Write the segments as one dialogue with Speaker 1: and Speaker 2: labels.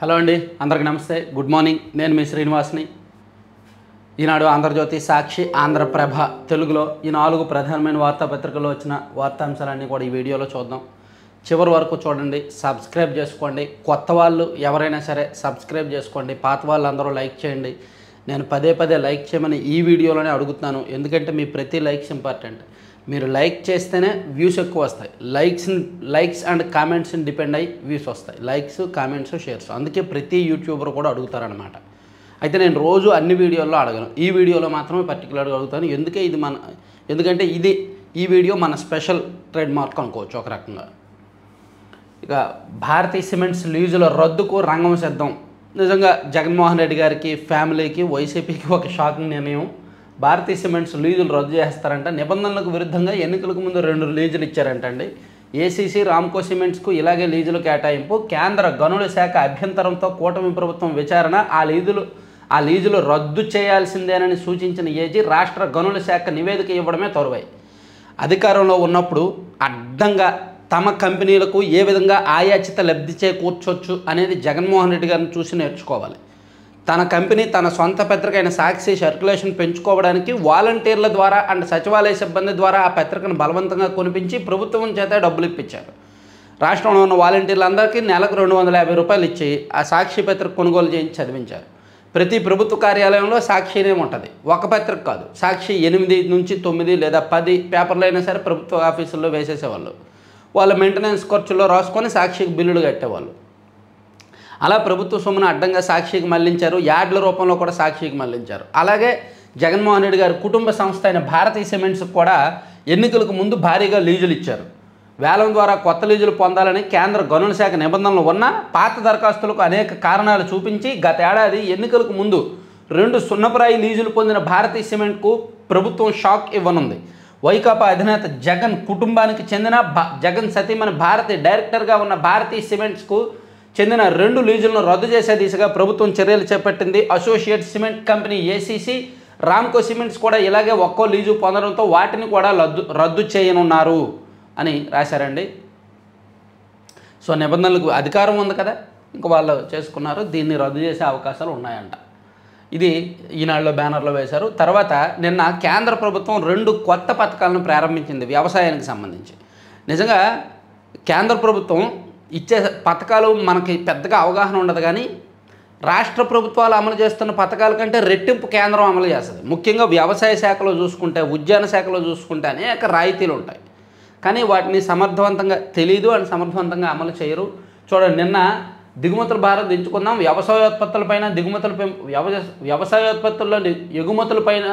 Speaker 1: Hello అండి, అందరికి నమస్తే. Good morning. నేను మీ శ్రీనివాస్ని. ఈనాడు, ఆంధ్రజ్యోతి, సాక్షి, ఆంధ్రప్రభ తెలుగులో ఈ 4 ప్రధానమైన వార్తాపత్రికల్లో వచ్చిన వార్తాంశాలన్నీ కూడా ఈ వీడియోలో చూద్దాం. చివరి వరకు చూడండి. సబ్స్క్రైబ్ చేసుకోండి. కొత్త వాళ్ళు ఎవరైనా సరే సబ్స్క్రైబ్ చేసుకోండి. పాత వాళ్ళు అందరూ లైక్ చేయండి. నేను పదే పదే లైక్ చేయమని ఈ వీడియోలోనే అడుగుతున్నాను. ఎందుకంటే మీ ప్రతి లైక్స్ ఇంపార్టెంట్. మీరు లైక్ చేస్తేనే వ్యూస్ ఎక్కువ వస్తాయి. లైక్స్ అండ్ కామెంట్స్ని డిపెండ్ అయ్యి వ్యూస్ వస్తాయి. Likes, comments, shares. అందుకే ప్రతి యూట్యూబర్ కూడా అడుగుతారనమాట. అయితే నేను రోజు అన్ని వీడియోల్లో అడగను. ఈ వీడియోలో మాత్రమే పర్టికులర్గా అడుగుతాను. ఎందుకంటే ఈ వీడియో మన స్పెషల్ ట్రేడ్ మార్క్ అనుకోవచ్చు ఒక రకంగా. ఇక భారతీయ సిమెంట్స్ లీజుల రద్దుకు రంగం సిద్ధం. నిజంగా జగన్మోహన్ రెడ్డి గారికి, ఫ్యామిలీకి, వైసీపీకి ఒక షాకింగ్ నిర్ణయం. భారతీయ సిమెంట్స్ లీజులు రద్దు చేస్తారంట. నిబంధనలకు విరుద్ధంగా ఎన్నికలకు ముందు 2 లీజులు ఇచ్చారంటండి. ఏసీసీ, రామ్కో సిమెంట్స్కు ఇలాగే లీజులు కేటాయింపు. కేంద్ర గనుల శాఖ అభ్యంతరంతో కూటమి ప్రభుత్వం విచారణ. ఆ లీజులు రద్దు చేయాల్సిందేనని సూచించిన ఏజీ రాష్ట్ర గనుల శాఖ నివేదిక ఇవ్వడమే తరువాయి. అధికారంలో ఉన్నప్పుడు అడ్డంగా తమ కంపెనీలకు ఏ విధంగా ఆయాచిత లబ్ధి చేకూర్చొచ్చు అనేది జగన్మోహన్ రెడ్డి గారిని చూసి నేర్చుకోవాలి. తన కంపెనీ తన సొంత పత్రికైన సాక్షి సర్క్యులేషన్ పెంచుకోవడానికి వాలంటీర్ల ద్వారా అండ్ సచివాలయ సిబ్బంది ద్వారా ఆ పత్రికను బలవంతంగా కొనిపించి ప్రభుత్వం చేత డబ్బులు ఇప్పించారు. రాష్ట్రంలో ఉన్న వాలంటీర్లందరికీ నెలకు 250 రూపాయలు ఇచ్చి ఆ సాక్షి పత్రిక కొనుగోలు చేయించి చదివించారు. ప్రతి ప్రభుత్వ కార్యాలయంలో సాక్షినే ఉంటుంది. ఒక పత్రిక కాదు. సాక్షి 8 నుంచి 9 లేదా 10 పేపర్లు అయినా సరే ప్రభుత్వ ఆఫీసుల్లో వేసేసేవాళ్ళు. వాళ్ళ మెయింటెనెన్స్ ఖర్చుల్లో రాసుకొని సాక్షికి బిల్లులు కట్టేవాళ్ళు. అలా ప్రభుత్వ సొమ్మును అడ్డంగా సాక్షికి మళ్లించారు. యాడ్ల రూపంలో కూడా సాక్షికి మళ్లించారు. అలాగే జగన్మోహన్ రెడ్డి గారి కుటుంబ సంస్థ అయిన భారతీయ సిమెంట్స్కి కూడా ఎన్నికలకు ముందు భారీగా లీజులు ఇచ్చారు. వేలం ద్వారా కొత్త లీజులు పొందాలని కేంద్ర గనుల శాఖ నిబంధనలు ఉన్నా పాత దరఖాస్తులకు అనేక కారణాలు చూపించి గత ఏడాది ఎన్నికలకు ముందు 2 సున్నప్రాయి లీజులు పొందిన భారతీయ సిమెంట్కు ప్రభుత్వం షాక్ ఇవ్వనుంది. వైకాపా అధినేత జగన్ కుటుంబానికి చెందిన జగన్ సతీమణి భారతి డైరెక్టర్గా ఉన్న భారతీయ సిమెంట్స్కు చెందిన 2 లీజులను రద్దు చేసే దిశగా ప్రభుత్వం చర్యలు చేపట్టింది. Associate cement company ACC, Ramco cements కూడా ఇలాగే ఒక్కో లీజు పొందడంతో వాటిని కూడా రద్దు చేయనున్నారు అని రాశారండి. సో నిబంధనలకు అధికారం ఉంది కదా, ఇంక వాళ్ళు చేసుకున్నారు. దీన్ని రద్దు చేసే అవకాశాలు ఉన్నాయంట. ఇది ఈనాడులో బ్యానర్లో వేశారు. తర్వాత నిన్న కేంద్ర ప్రభుత్వం 2 కొత్త పథకాలను ప్రారంభించింది వ్యవసాయానికి సంబంధించి. నిజంగా కేంద్ర ప్రభుత్వం ఇచ్చే పథకాలు మనకి పెద్దగా అవగాహన ఉండదు, కానీ రాష్ట్ర ప్రభుత్వాలు అమలు చేస్తున్న పథకాల కంటే రెట్టింపు కేంద్రం అమలు చేస్తుంది. ముఖ్యంగా వ్యవసాయ శాఖలో చూసుకుంటే, ఉద్యాన శాఖలో చూసుకుంటే అనేక రాయితీలు ఉంటాయి, కానీ వాటిని సమర్థవంతంగా తెలీదు అని సమర్థవంతంగా అమలు చేయరు. చూడండి, నిన్న దిగుమతుల భారం దించుకుందాం, వ్యవసాయోత్పత్తులపైన దిగుమతుల వ్యవసాయోత్పత్తుల్లో ఎగుమతులపైన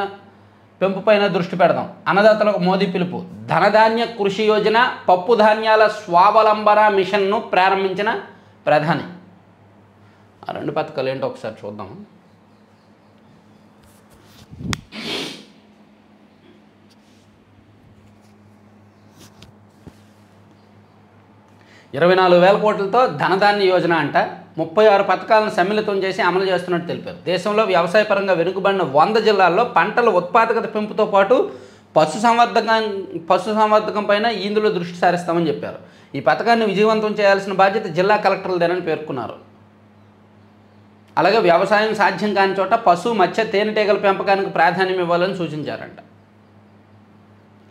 Speaker 1: పెంపుపైన దృష్టి పెడదాం. అన్నదాతలకు మోదీ పిలుపు. ధనధాన్య కృషి యోజన, పప్పు ధాన్యాల స్వావలంబన మిషన్ను ప్రారంభించిన ప్రధాని. ఆ 2 పథకాలు ఏంటో ఒకసారి చూద్దాం. ₹24,000 కోట్లతో ధనధాన్య యోజన అంట. 36 పథకాలను సమ్మిళితం చేసి అమలు చేస్తున్నట్టు తెలిపారు. దేశంలో వ్యవసాయపరంగా వెనుకబడిన 100 జిల్లాల్లో పంటల ఉత్పాదకత పెంపుతో పాటు పశుసంవర్ధకం పైన ఇందులో దృష్టి సారిస్తామని చెప్పారు. ఈ పథకాన్ని విజయవంతం చేయాల్సిన బాధ్యత జిల్లా కలెక్టర్లదేనని పేర్కొన్నారు. అలాగే వ్యవసాయం సాధ్యం కాని చోట పశు, మత్స్య, తేనెటీగల పెంపకానికి ప్రాధాన్యం ఇవ్వాలని సూచించారంట.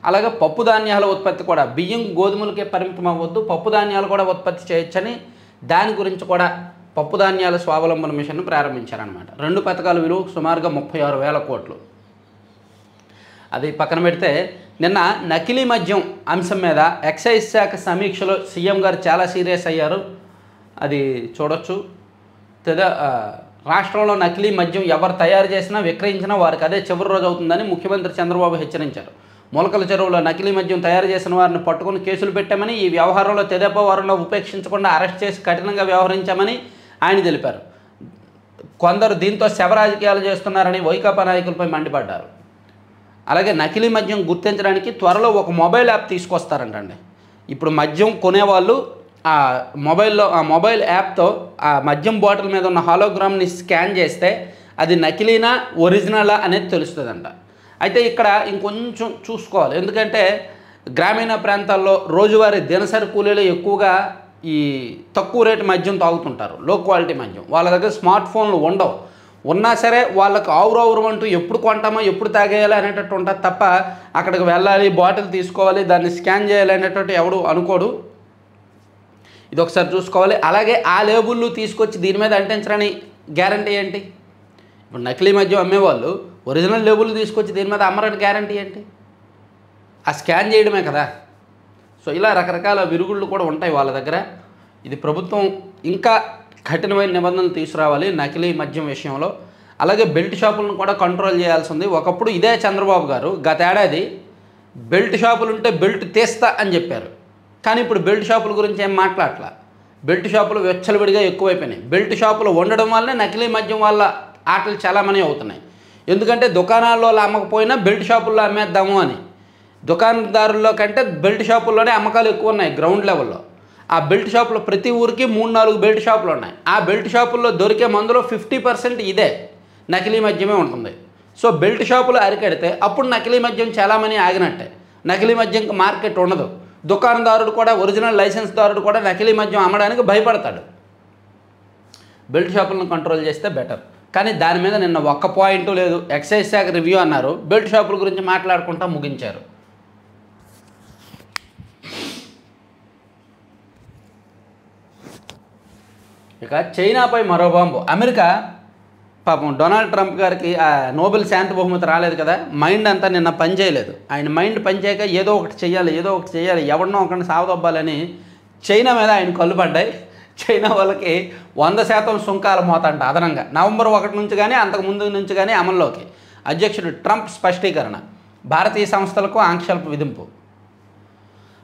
Speaker 1: అలాగే పప్పు ధాన్యాల ఉత్పత్తి కూడా, బియ్యం, గోధుమలకే పరిమితం అవ్వద్దు, పప్పు ధాన్యాలు కూడా ఉత్పత్తి చేయొచ్చని, దాని గురించి కూడా పప్పు ధాన్యాల స్వావలంబన మిషన్ను ప్రారంభించారనమాట. 2 పథకాల విలువ సుమారుగా 36,000 కోట్లు. అది పక్కన పెడితే, నిన్న నకిలీ మద్యం అంశం మీద ఎక్సైజ్ శాఖ సమీక్షలో సీఎం గారు చాలా సీరియస్ అయ్యారు. అది చూడొచ్చు. రాష్ట్రంలో నకిలీ మద్యం ఎవరు తయారు చేసినా విక్రయించినా వారికి అదే చివరి రోజు అవుతుందని ముఖ్యమంత్రి చంద్రబాబు హెచ్చరించారు. మొలకల చెరువులో నకిలీ మద్యం తయారు చేసిన వారిని పట్టుకుని కేసులు పెట్టామని, ఈ వ్యవహారంలో తెదేపా వారిని ఉపేక్షించకుండా అరెస్ట్ చేసి కఠినంగా వ్యవహరించామని ఆయన తెలిపారు. కొందరు దీంతో శవ రాజకీయాలు చేస్తున్నారని వైకాపా నాయకులపై మండిపడ్డారు. అలాగే నకిలీ మద్యం గుర్తించడానికి త్వరలో ఒక మొబైల్ యాప్ తీసుకొస్తారంటండి. ఇప్పుడు మద్యం కొనేవాళ్ళు ఆ మొబైల్ యాప్తో ఆ మద్యం బాటిల్ మీద ఉన్న హాలోగ్రామ్ని స్కాన్ చేస్తే అది నకిలీనా ఒరిజినలా అనేది తెలుస్తుందంట. అయితే ఇక్కడ ఇంకొంచెం చూసుకోవాలి, ఎందుకంటే గ్రామీణ ప్రాంతాల్లో రోజువారీ దినసరి కూలీలు ఎక్కువగా ఈ తక్కువ రేటు మద్యం తాగుతుంటారు, లో క్వాలిటీ మద్యం. వాళ్ళ దగ్గర స్మార్ట్ ఫోన్లు ఉండవు. ఉన్నా సరే వాళ్ళకు ఆవురవురు అంటూ ఎప్పుడు కొంటామో ఎప్పుడు తాగేయాలి అనేటట్టు ఉంటుంది తప్ప అక్కడికి వెళ్ళాలి, బాటిల్ తీసుకోవాలి, దాన్ని స్కాన్ చేయాలి అనేటట్టు ఎవడు అనుకోడు. ఇది ఒకసారి చూసుకోవాలి. అలాగే ఆ లేబుల్లు తీసుకొచ్చి దీని మీద అంటించరని గ్యారంటీ ఏంటి? ఇప్పుడు నకిలీ మద్యం అమ్మేవాళ్ళు ఒరిజినల్ లేబుల్ తీసుకొచ్చి దీని మీద అమ్మరని గ్యారంటీ ఏంటి? ఆ స్కాన్ చేయడమే కదా. సో ఇలా రకరకాల విరుగుళ్ళు కూడా ఉంటాయి వాళ్ళ దగ్గర. ఇది ప్రభుత్వం ఇంకా కఠినమైన నిబంధనలు తీసుకురావాలి నకిలీ మద్యం విషయంలో. అలాగే బెల్ట్ షాపులను కూడా కంట్రోల్ చేయాల్సి ఉంది. ఒకప్పుడు ఇదే చంద్రబాబు గారు గత ఏడాది బెల్ట్ షాపులు ఉంటే బెల్ట్ తీస్తా అని చెప్పారు. కానీ ఇప్పుడు బెల్ట్ షాపుల గురించి ఏం మాట్లాడట్లా. బెల్ట్ షాపులు వెచ్చలవిడిగా ఎక్కువైపోయినాయి. బెల్ట్ షాపులు ఉండడం వల్లనే నకిలీ మద్యం వల్ల ఆటలు చాలామని అవుతున్నాయి. ఎందుకంటే దుకాణాల్లో అమ్మకపోయినా బెల్ట్ షాపుల్లో అమ్మేద్దాము అని. దుకాణదారుల్లో కంటే బెల్ట్ షాపుల్లోనే అమ్మకాలు ఎక్కువ ఉన్నాయి గ్రౌండ్ లెవెల్లో. ఆ బెల్ట్ షాపులో ప్రతి ఊరికి 3-4 బెల్ట్ షాపులు ఉన్నాయి. ఆ బెల్ట్ షాపుల్లో దొరికే మందులో 50% ఇదే నకిలీ మద్యమే ఉంటుంది. సో బెల్ట్ షాపులు అరికెడితే అప్పుడు నకిలీ మద్యం చాలామని ఆగినట్టే. నకిలీ మద్యంకి మార్కెట్ ఉండదు. దుకాణదారుడు కూడా, ఒరిజినల్ లైసెన్స్దారుడు కూడా నకిలీ మద్యం అమ్మడానికి భయపడతాడు. బెల్ట్ షాపులను కంట్రోల్ చేస్తే బెటర్. కానీ దాని మీద నిన్న ఒక్క పాయింట్ లేదు. ఎక్సైజ్ శాఖ రివ్యూ అన్నారు, బెల్ట్ షాపుల గురించి మాట్లాడుకుంటా ముగించారు. ఇక చైనాపై మరో బాంబు. అమెరికా పాపం డొనాల్డ్ ట్రంప్ గారికి ఆ నోబెల్ శాంతి బహుమతి రాలేదు కదా, మైండ్ అంతా నిన్న పనిచేయలేదు. ఆయన మైండ్ పనిచేయక ఏదో ఒకటి చెయ్యాలి, ఎవరినో ఒకరిని సావదొబ్బాలని చైనా మీద ఆయన కళ్ళు పడ్డాయి. చైనా వాళ్ళకి 100% సుంకాల మోత అంట అదనంగా నవంబర్ 1 నుంచి కానీ అంతకుముందు నుంచి కానీ అమల్లోకి. అధ్యక్షుడు ట్రంప్ స్పష్టీకరణ. భారతీయ సంస్థలకు ఆంక్షల విధింపు.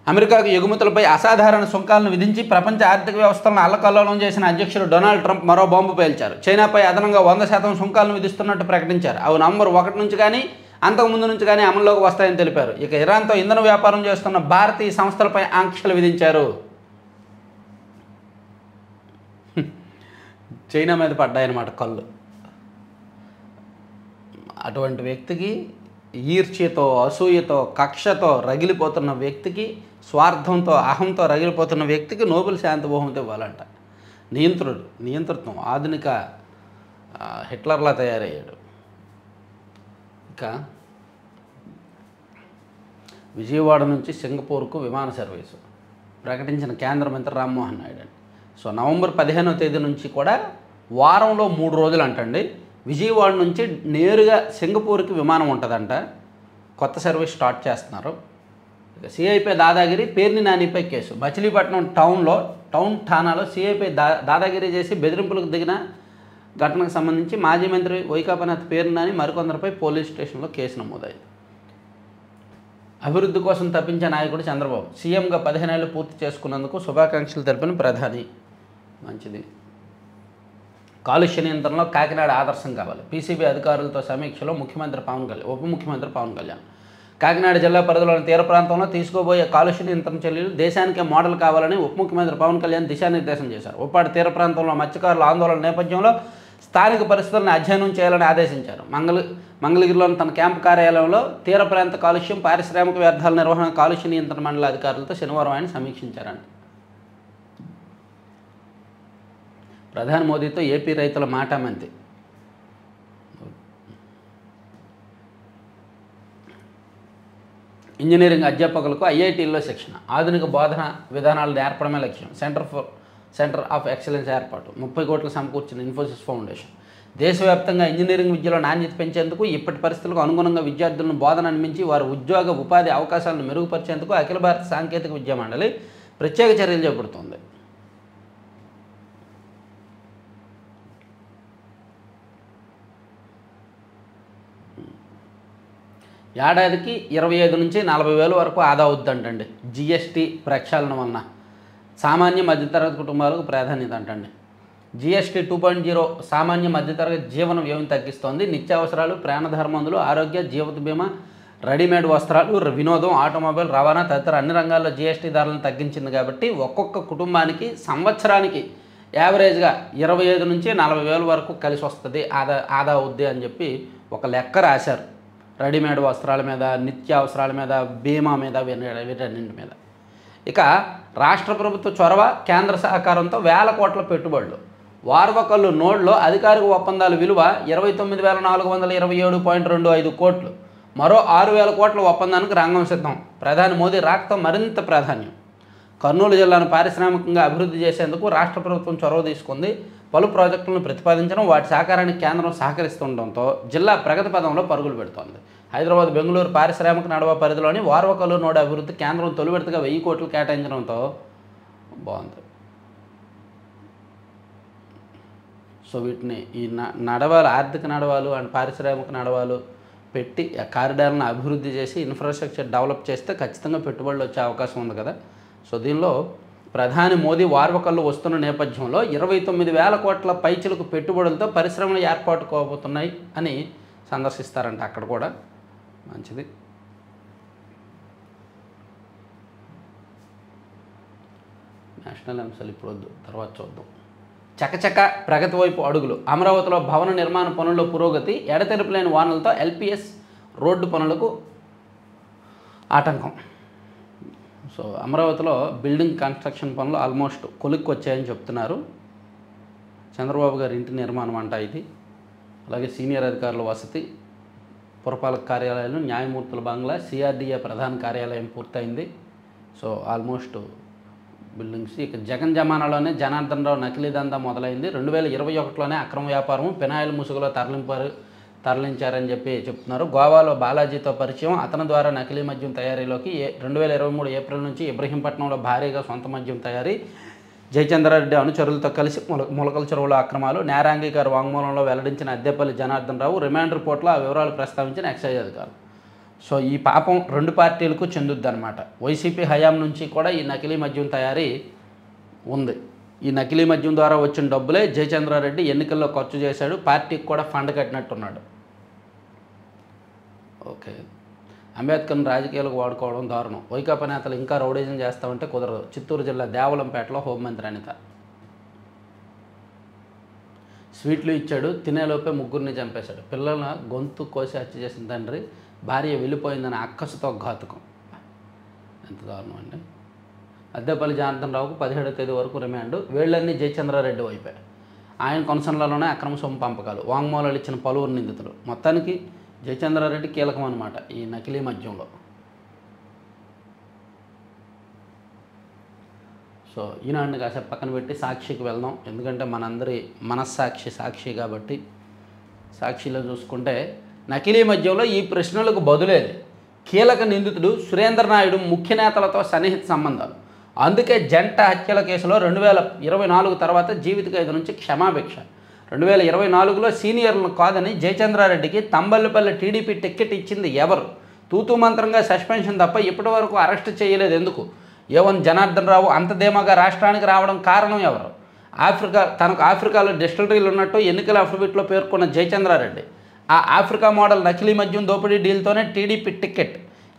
Speaker 1: అమెరికాకు ఎగుమతులపై అసాధారణ సుంకాలను విధించి ప్రపంచ ఆర్థిక వ్యవస్థలను అల్లకల్లోలం చేసిన అధ్యక్షుడు డొనాల్డ్ ట్రంప్ మరో బాంబు పేల్చారు. చైనాపై అదనంగా 100% సుంకాలను విధిస్తున్నట్టు ప్రకటించారు. అవి నవంబర్ 1 నుంచి కానీ అంతకుముందు నుంచి కానీ అమల్లోకి వస్తాయని తెలిపారు. ఇక ఇరాన్తో ఇంధన వ్యాపారం చేస్తున్న భారతీయ సంస్థలపై ఆంక్షలు విధించారు. చైనా మీద పడ్డాయన్నమాట కళ్ళు. అటువంటి వ్యక్తికి, ఈర్ష్యతో, అసూయతో, కక్షతో రగిలిపోతున్న వ్యక్తికి, స్వార్థంతో, అహంతో రగిలిపోతున్న వ్యక్తికి నోబెల్ శాంతి బహుమతి ఇవ్వాలంట. నియంతృత్వం ఆధునిక హిట్లర్లా తయారయ్యాడు. ఇక విజయవాడ నుంచి సింగపూర్కు విమాన సర్వీసు ప్రకటించిన కేంద్ర మంత్రి రామ్మోహన్ నాయుడు అండి. సో నవంబర్ 15వ తేదీ నుంచి కూడా వారంలో 3 రోజులు అంటండి విజయవాడ నుంచి నేరుగా సింగపూర్కి విమానం ఉంటుందంట. కొత్త సర్వీస్ స్టార్ట్ చేస్తున్నారు. ఇక సిఐపై దాదాగిరి, పేర్ని నానిపై కేసు. మచిలీపట్నం టౌన్ ఠానాలో సిఐపై దాదాగిరి చేసి బెదిరింపులకు దిగిన ఘటనకు సంబంధించి మాజీ మంత్రి వైకాపా నేత పేర్ని నాని మరికొందరిపై పోలీస్ స్టేషన్లో కేసు నమోదైంది. అభివృద్ధి కోసం తప్పించే నాయకుడు చంద్రబాబు. సీఎంగా 15 ఏళ్ళు పూర్తి చేసుకున్నందుకు శుభాకాంక్షలు తెలిపిన ప్రధాని. మంచిది. కాలుష్య నియంత్రణలో కాకినాడ ఆదర్శం కావాలి. పీసీబీ అధికారులతో సమీక్షలో ఉప ముఖ్యమంత్రి పవన్ కళ్యాణ్. కాకినాడ జిల్లా పరిధిలోని తీర ప్రాంతంలో తీసుకోబోయే కాలుష్య నియంత్రణ చర్యలు దేశానికే మోడల్ కావాలని ఉప ముఖ్యమంత్రి పవన్ కళ్యాణ్ దిశానిర్దేశం చేశారు. ఉప్పాడ తీర ప్రాంతంలో మత్స్యకారుల ఆందోళన నేపథ్యంలో స్థానిక పరిస్థితులను అధ్యయనం చేయాలని ఆదేశించారు. మంగళగిరిలోని తన క్యాంపు కార్యాలయంలో తీర ప్రాంత కాలుష్యం, పారిశ్రామిక వ్యర్థాల నిర్వహణ, కాలుష్య నియంత్రణ మండలి అధికారులతో శనివారం ఆయన సమీక్షించారంట. ప్రధాని మోదీతో ఏపీ రైతుల మాటామంతి. ఇంజనీరింగ్ అధ్యాపకులకు ఐఐటీల్లో శిక్షణ, ఆధునిక బోధన విధానాలు నేర్పడమే లక్ష్యం. సెంటర్ ఆఫ్ ఎక్సలెన్స్ ఏర్పాటు. 30 కోట్లు సమకూర్చిన ఇన్ఫోసిస్ ఫౌండేషన్. దేశవ్యాప్తంగా ఇంజనీరింగ్ విద్యలో నాణ్యత పెంచేందుకు, ఇప్పటి పరిస్థితులకు అనుగుణంగా విద్యార్థులను బోధన అందించి వారి ఉపాధి అవకాశాలను మెరుగుపరిచేందుకు అఖిల భారత సాంకేతిక విద్యా మండలి ప్రత్యేక చర్యలు చేపడుతోంది. ఏడాదికి 25 నుంచి 40 వేల వరకు ఆదా అవుద్దంటండి జిఎస్టీ ప్రక్షాళన వలన. సామాన్య మధ్యతరగతి కుటుంబాలకు ప్రాధాన్యత అంటండి. జిఎస్టీ 2.0 సామాన్య మధ్యతరగతి జీవన వ్యయం తగ్గిస్తోంది. నిత్యావసరాలు, ప్రాణాధార మందులు, ఆరోగ్య, జీవిత బీమా, రెడీమేడ్ వస్త్రాలు, వినోదం, ఆటోమొబైల్, రవాణా తదితర అన్ని రంగాల్లో జిఎస్టీ ధరలను తగ్గించింది. కాబట్టి ఒక్కొక్క కుటుంబానికి సంవత్సరానికి యావరేజ్గా 25 నుంచి 40 వేల వరకు కలిసి వస్తుంది, ఆదా అవుద్ది అని చెప్పి ఒక లెక్క రాశారు. రెడీమేడ్ వస్త్రాల మీద, నిత్యావసరాల మీద, బీమా మీద, వీటన్నింటి మీద. ఇక రాష్ట్ర ప్రభుత్వ చొరవ, కేంద్ర సహకారంతో వేల కోట్ల పెట్టుబడులు. వార్వకల్లు నోడ్లో అధికారిక ఒప్పందాల విలువ 29,427.25 కోట్లు. మరో 6,000 కోట్ల ఒప్పందానికి రంగం సిద్ధం. ప్రధాని మోదీ రాకతో మరింత ప్రాధాన్యం. కర్నూలు జిల్లాను పారిశ్రామికంగా అభివృద్ధి చేసేందుకు రాష్ట్ర ప్రభుత్వం చొరవ తీసుకుంది. పలు ప్రాజెక్టులను ప్రతిపాదించడం, వాటి సహకారానికి కేంద్రం సహకరిస్తుండటంతో జిల్లా ప్రగతి పదంలో పరుగులు పెడుతోంది. హైదరాబాద్, బెంగళూరు పారిశ్రామిక నడవ పరిధిలోని వార్వకల్లు నోడు అభివృద్ధి కేంద్రం తొలి విడతగా 1000 కోట్లు కేటాయించడంతో బాగుంది. సో వీటిని ఈ నడవాలు, ఆర్థిక నడవాలు అండ్ పారిశ్రామిక నడవాలు పెట్టి కారిడార్లను అభివృద్ధి చేసి ఇన్ఫ్రాస్ట్రక్చర్ డెవలప్ చేస్తే ఖచ్చితంగా పెట్టుబడులు వచ్చే అవకాశం ఉంది కదా. సో దీనిలో ప్రధాని మోదీ వార్వకల్లు వస్తున్న నేపథ్యంలో 29,000 కోట్ల పైచిలకు పెట్టుబడులతో పరిశ్రమలు ఏర్పాటు కాబోతున్నాయి అని సందర్శిస్తారంట. అక్కడ కూడా మంచిది. నేషనల్ అంశాలు ఇప్పుడు వద్దు, తర్వాత చూద్దాం. చకచక ప్రగతి వైపు అడుగులు. అమరావతిలో భవన నిర్మాణ పనుల్లో పురోగతి. ఎడతెరిపిలేని వానలతో ఎల్పిఎస్ రోడ్డు పనులకు ఆటంకం. సో అమరావతిలో బిల్డింగ్ కన్స్ట్రక్షన్ పనులు ఆల్మోస్ట్ కొలిక్కి వచ్చాయని చెప్తున్నారు. చంద్రబాబు గారి ఇంటి నిర్మాణం అంట ఇది. అలాగే సీనియర్ అధికారుల వసతి, పురపాలక కార్యాలయాలు, న్యాయమూర్తుల బంగ్లా, సిఆర్డీఏ ప్రధాన కార్యాలయం పూర్తయింది. So almost buildings. ఇక జగన్ జమానాలోనే జనార్దన్ రావు నకిలీ దందా మొదలైంది. 2021లోనే అక్రమ వ్యాపారం, పెనాయిల్ ముసుగులో తరలించారని చెప్తున్నారు. గోవాలో బాలాజీతో పరిచయం, అతని ద్వారా నకిలీ మద్యం తయారీలోకి 2023 ఏప్రిల్ నుంచి ఇబ్రహీంపట్నంలో భారీగా సొంత మద్యం తయారీ. జయచంద్రారెడ్డి అనుచరులతో కలిసి మొలకల చెరువుల అక్రమాలు. నేరాంగీకార వాంగ్మూలంలో వెల్లడించిన అద్దెపల్లి జనార్దన్ రావు. రిమాండ్ రిపోర్ట్లో ఆ వివరాలు ప్రస్తావించిన ఎక్సైజ్ అధికారులు. సో ఈ పాపం రెండు పార్టీలకు చెందుద్ది అనమాట. వైసీపీ హయాం నుంచి కూడా ఈ నకిలీ మద్యం తయారీ ఉంది. ఈ నకిలీ మద్యం ద్వారా వచ్చిన డబ్బులే జయచంద్రారెడ్డి ఎన్నికల్లో ఖర్చు చేశాడు. పార్టీకి కూడా ఫండ్ కట్టినట్టున్నాడు. ఓకే. అంబేద్కర్ని రాజకీయాలకు వాడుకోవడం దారుణం. వైకాపా నేతలు ఇంకా రౌడీజం చేస్తామంటే కుదరదు. చిత్తూరు జిల్లా దేవలంపేటలో హోంమంత్రి అనిత. స్వీట్లు ఇచ్చాడు, తినేలోపే ముగ్గురిని చంపేశాడు. పిల్లల గొంతు కోసి హత్య చేసిన తండ్రి, భార్య వెళ్ళిపోయిందని అక్కసుతో ఘాతుకం. ఎంత దారుణం అండి. అద్దెపల్లి జనార్దన్ రావుకు 17వ తేదీ వరకు రిమాండ్. వీళ్ళన్నీ జయచంద్రారెడ్డి వైపే. ఆయన కొనసనలలోనే అక్రమ సొమ్ము పంపకాలు, వాంగ్మూలాలు ఇచ్చిన పలువురు నిందితులు. మొత్తానికి జయచంద్రారెడ్డి కీలకం అనమాట ఈ నకిలీ మద్యంలో. సో ఈనాడిని కాసేపు పక్కన పెట్టి సాక్షికి వెళ్దాం. ఎందుకంటే మనందరి మనస్సాక్షి కాబట్టి సాక్షిలో చూసుకుంటే నకిలీ మద్యంలో ఈ ప్రశ్నలకు బదులేది. కీలక నిందితుడు సురేంద్ర నాయుడు ముఖ్య నేతలతో సన్నిహిత సంబంధాలు. అందుకే జంట హత్యల కేసులో 2024 తర్వాత జీవిత ఖైదు నుంచి క్షమాభిక్ష. 2024లో సీనియర్లను కాదని జయచంద్రారెడ్డికి తంబల్లిపల్లి టీడీపీ టిక్కెట్ ఇచ్చింది ఎవరు? తూతూ మంత్రంగా సస్పెన్షన్ తప్ప ఇప్పటి వరకు అరెస్ట్ చేయలేదు ఎందుకు? ఏవన్ జనార్దన్ రావు అంత ధీమాగా రాష్ట్రానికి రావడం కారణం ఎవరు? తనకు ఆఫ్రికాలో డిస్టిలరీలు ఉన్నట్టు ఎన్నికల అఫిడవిట్లో పేర్కొన్న జయచంద్రారెడ్డి ఆ ఆఫ్రికా మోడల్ నకిలీ మద్యం దోపిడీ డీల్తోనే టీడీపీ టిక్కెట్.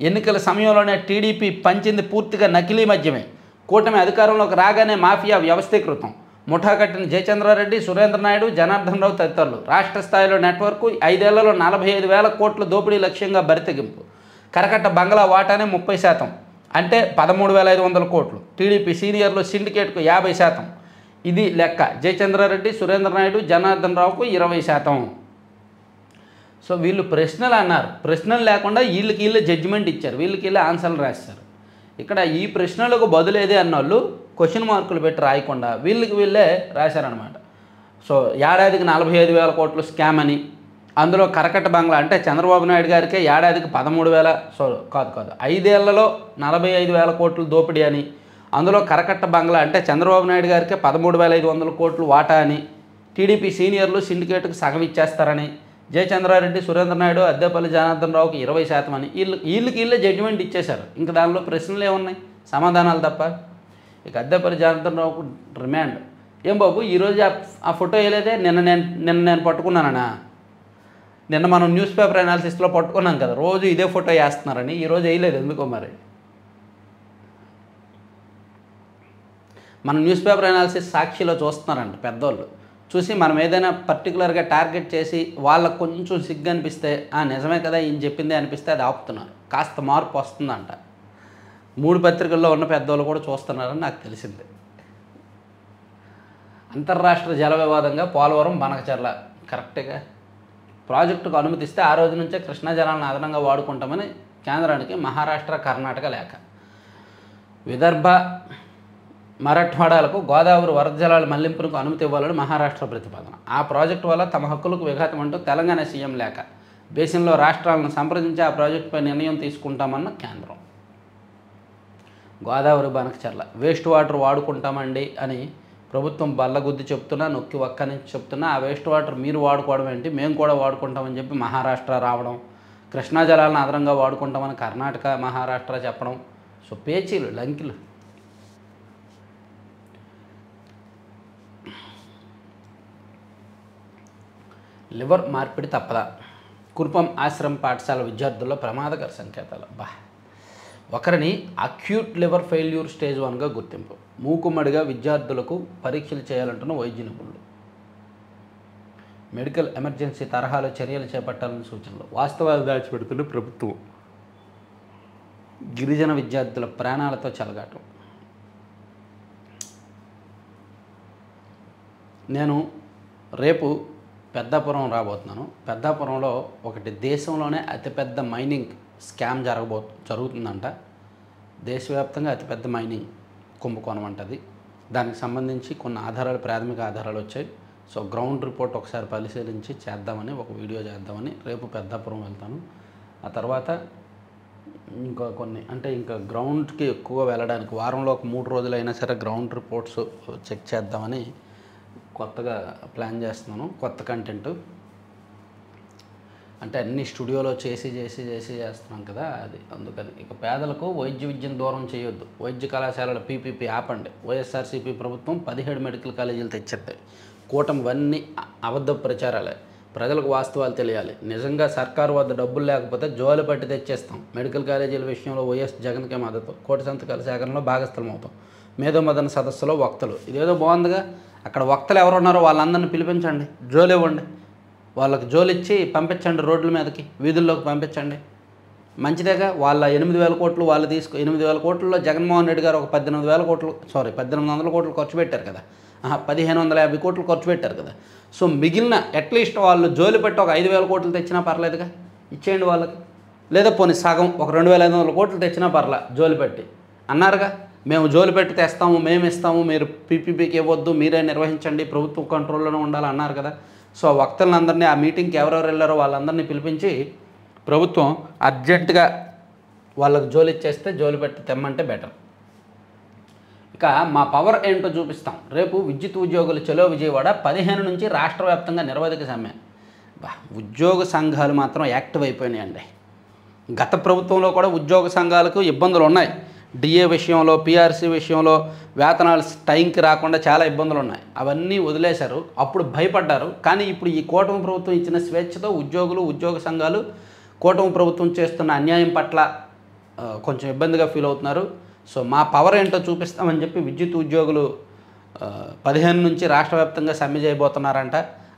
Speaker 1: ఎన్నికల సమయంలోనే టీడీపీ పంచింది పూర్తిగా నకిలీ మద్యమే. కూటమి అధికారంలోకి రాగానే మాఫియా వ్యవస్థీకృతం. ముఠా కట్టిన జయచంద్రారెడ్డి, సురేంద్ర నాయుడు, జనార్దన్ రావు తదితరులు. రాష్ట్ర స్థాయిలో నెట్వర్కు. 5 ఏళ్లలో 45,000 కోట్ల దోపిడీ లక్ష్యంగా బరితెగింపు. కరకట్ట బంగ్లా వాటానే 30%, అంటే 13,500 కోట్లు. టీడీపీ సీనియర్లు సిండికేట్కు 50%. ఇది లెక్క. జయచంద్రారెడ్డి, సురేంద్ర నాయుడు, జనార్దన్ రావుకు 20%. సో వీళ్ళు ప్రశ్నలు అన్నారు. ప్రశ్నలు లేకుండా వీళ్ళకి జడ్జిమెంట్ ఇచ్చారు, వీళ్ళకి ఆన్సర్లు రాశారు. ఇక్కడ ఈ ప్రశ్నలకు బదులేదే అన్నోళ్ళు క్వశ్చన్ మార్కులు పెట్టి రాయకుండా వీళ్ళే రాశారనమాట. సో ఏడాదికి 45,000 కోట్లు స్కామ్ అని, అందులో కరకట్ట బంగ్లా అంటే చంద్రబాబు నాయుడు గారికే ఏడాదికి 13,000, సో కాదు 5 ఏళ్లలో 45,000 కోట్లు దోపిడీ అని, అందులో కరకట్ట బంగ్లా అంటే చంద్రబాబు నాయుడు గారికే 13,500 కోట్లు వాటా అని, టీడీపీ సీనియర్లు సిండికేట్కి సగం ఇచ్చేస్తారని, జయచంద్రారెడ్డి, సురేంద్ర నాయుడు, అద్దెపల్లి జనార్దన్ రావుకి 20% అని వీళ్ళే జడ్జిమెంట్ ఇచ్చేశారు. ఇంకా దానిలో ప్రశ్నలు ఏమున్నాయి? సమాధానాలు తప్ప. ఇక అద్దెపల్లి జనార్దన్ రావుకు రిమాండ్. ఏం బాబు ఈరోజు ఆ ఫోటో వేయలేదే? నిన్న నేను పట్టుకున్నానా? నిన్న మనం న్యూస్ పేపర్ అనాలిసిస్లో పట్టుకున్నాం కదా, రోజు ఇదే ఫోటో వేస్తున్నారని. ఈరోజు వేయలేదు ఎందుకో మరి. మన న్యూస్ పేపర్ అనాలిసిస్ సాక్షిలో చూస్తున్నారంట పెద్దోళ్ళు. చూసి మనం ఏదైనా పర్టికులర్గా టార్గెట్ చేసి వాళ్ళకు కొంచెం సిగ్గు అనిపిస్తే నిజమే కదా ఈయన చెప్పిందే అనిపిస్తే అది ఆపుతున్నారు. కాస్త మార్పు వస్తుందంట. 3 పత్రికల్లో ఉన్న పెద్దవాళ్ళు కూడా చూస్తున్నారని నాకు తెలిసింది. అంతర్రాష్ట్ర జల వివాదంగా పోలవరం బనకచర్ల కరెక్ట్గా ప్రాజెక్టుకు అనుమతిస్తే ఆ రోజు నుంచే కృష్ణా జలాలను అదనంగా వాడుకుంటామని కేంద్రానికి మహారాష్ట్ర, కర్ణాటక లేఖ. విదర్భ, మరాఠ్వాడాలకు గోదావరి వరద జలాల మళ్లింపునకు అనుమతి ఇవ్వాలని మహారాష్ట్ర ప్రతిపాదన. ఆ ప్రాజెక్టు వల్ల తమ హక్కులకు విఘాతం అంటూ తెలంగాణ సీఎం లేఖ. బేసిన్లో రాష్ట్రాలను సంప్రదించి ఆ ప్రాజెక్టుపై నిర్ణయం తీసుకుంటామన్న కేంద్రం. గోదావరి బనకచర్ల వేస్ట్ వాటర్ వాడుకుంటామండి అని ప్రభుత్వం బల్లగుద్ది చెప్తున్నా, నొక్కి ఒక్క నుంచి చెప్తున్నా, ఆ వేస్ట్ వాటర్ మీరు వాడుకోవడం ఏంటి, మేము కూడా వాడుకుంటామని చెప్పి మహారాష్ట్ర రావడం, కృష్ణా జలాలను అదనంగా వాడుకుంటామని కర్ణాటక, మహారాష్ట్ర చెప్పడం. సో పేచీలు, లంకిలు. లివర్ మార్పిడి తప్పదా? కురుపం ఆశ్రమ పాఠశాల విద్యార్థుల్లో ప్రమాదకర సంకేతాలు. ఒకరిని అక్యూట్ లివర్ ఫెయిల్యూర్ స్టేజ్ 1గా గుర్తింపు. మూకుమ్మడిగా విద్యార్థులకు పరీక్షలు చేయాలంటున్న వైద్య నిపుణులు. మెడికల్ ఎమర్జెన్సీ తరహాలో చర్యలు చేపట్టాలని సూచనలు. వాస్తవాలు దాచిపెడుతున్న ప్రభుత్వం. గిరిజన విద్యార్థుల ప్రాణాలతో చెలగాటం. నేను రేపు పెద్దాపురం రాబోతున్నాను. పెద్దాపురంలో ఒకటి దేశంలోనే అతిపెద్ద మైనింగ్ స్కామ్ జరుగుతుందంట. దేశవ్యాప్తంగా అతిపెద్ద మైనింగ్ కుంభకోణం అంటది. దానికి సంబంధించి కొన్ని ఆధారాలు, ప్రాథమిక ఆధారాలు వచ్చాయి. సో గ్రౌండ్ రిపోర్ట్ ఒకసారి పరిశీలించి చేద్దామని, ఒక వీడియో చేద్దామని రేపు పెద్దాపురం వెళ్తాను. ఆ తర్వాత ఇంకా కొన్ని ఇంకా గ్రౌండ్కి ఎక్కువ వెళ్ళడానికి వారంలో ఒక 3 రోజులైనా సరే గ్రౌండ్ రిపోర్ట్స్ చెక్ చేద్దామని కొత్తగా ప్లాన్ చేస్తున్నాను. కొత్త కంటెంట్ అంటే అన్ని స్టూడియోలో చేసి చేస్తున్నాం కదా, అది అందుకని. ఇక పేదలకు వైద్య విద్యను దూరం చేయొద్దు. వైద్య కళాశాలల పీపీపీ ఆపండి. వైఎస్ఆర్సీపీ ప్రభుత్వం 17 మెడికల్ కాలేజీలు తెచ్చేస్తాయి. కూటమివన్నీ అబద్ధ ప్రచారాలే. ప్రజలకు వాస్తవాలు తెలియాలి. నిజంగా సర్కారు వద్ద డబ్బులు లేకపోతే జోలు పట్టి తెచ్చేస్తాం. మెడికల్ కాలేజీల విషయంలో వైఎస్ జగన్కే మద్దతు. కోటి సంతకాల సేకరణలో భాగస్థలం అవుతాం. మేధోమదన సదస్సులో వక్తలు. ఇదేదో బాగుందిగా. అక్కడ వక్తలు ఎవరు ఉన్నారో వాళ్ళందరినీ పిలిపించండి, జోలు ఇవ్వండి, వాళ్ళకి జోలు ఇచ్చి పంపించండి, రోడ్ల మీదకి, వీధుల్లోకి పంపించండి. మంచిదేగా. వాళ్ళ 8,000 కోట్లు వాళ్ళు 8,000 కోట్లలో జగన్మోహన్ రెడ్డి గారు ఒక 1,800 కోట్లు ఖర్చు పెట్టారు కదా. 1,550 కోట్లు ఖర్చు పెట్టారు కదా. సో మిగిలిన అట్లీస్ట్ వాళ్ళు జోలు పెట్టి ఒక 5,000 కోట్లు తెచ్చినా పర్లేదుగా, ఇచ్చేయండి వాళ్ళకి. లేదా పోనీ సగం ఒక 2,500 కోట్లు తెచ్చినా పర్లే, జోలు పెట్టి అన్నారుగా. మేము జోలు పెట్టి తెస్తాము, మేము ఇస్తాము, మీరు పీపీపీకి ఇవ్వద్దు, మీరే నిర్వహించండి, ప్రభుత్వ కంట్రోల్లోనే ఉండాలి అన్నారు కదా. సో వక్తలందరినీ ఆ మీటింగ్కి ఎవరెవరు వెళ్ళారో వాళ్ళందరినీ పిలిపించి ప్రభుత్వం అర్జెంటుగా వాళ్ళకి జోలు ఇచ్చేస్తే జోలు పెట్టి తెమ్మంటే బెటర్. ఇక మా పవర్ ఏంటో చూపిస్తాం. రేపు విద్యుత్ ఉద్యోగులు చలో విజయవాడ 15 నుంచి రాష్ట్ర వ్యాప్తంగా నిరవధిక సమ్మె. ఉద్యోగ సంఘాలు మాత్రం యాక్టివ్ అయిపోయినాయండి. గత ప్రభుత్వంలో కూడా ఉద్యోగ సంఘాలకు ఇబ్బందులు ఉన్నాయి. డిఏ విషయంలో, పిఆర్సీ విషయంలో, వేతనాలు టైంకి రాకుండా చాలా ఇబ్బందులు ఉన్నాయి. అవన్నీ వదిలేశారు. అప్పుడు భయపడ్డారు. కానీ ఇప్పుడు ఈ కూటమి ప్రభుత్వం ఇచ్చిన స్వేచ్ఛతో ఉద్యోగులు, ఉద్యోగ సంఘాలు కూటమి ప్రభుత్వం చేస్తున్న అన్యాయం పట్ల కొంచెం ఇబ్బందిగా ఫీల్ అవుతున్నారు. సో మా పవర్ ఏంటో చూపిస్తామని చెప్పి విద్యుత్ ఉద్యోగులు 15 నుంచి రాష్ట్ర వ్యాప్తంగా సమ్మె చేయబోతున్నారంట.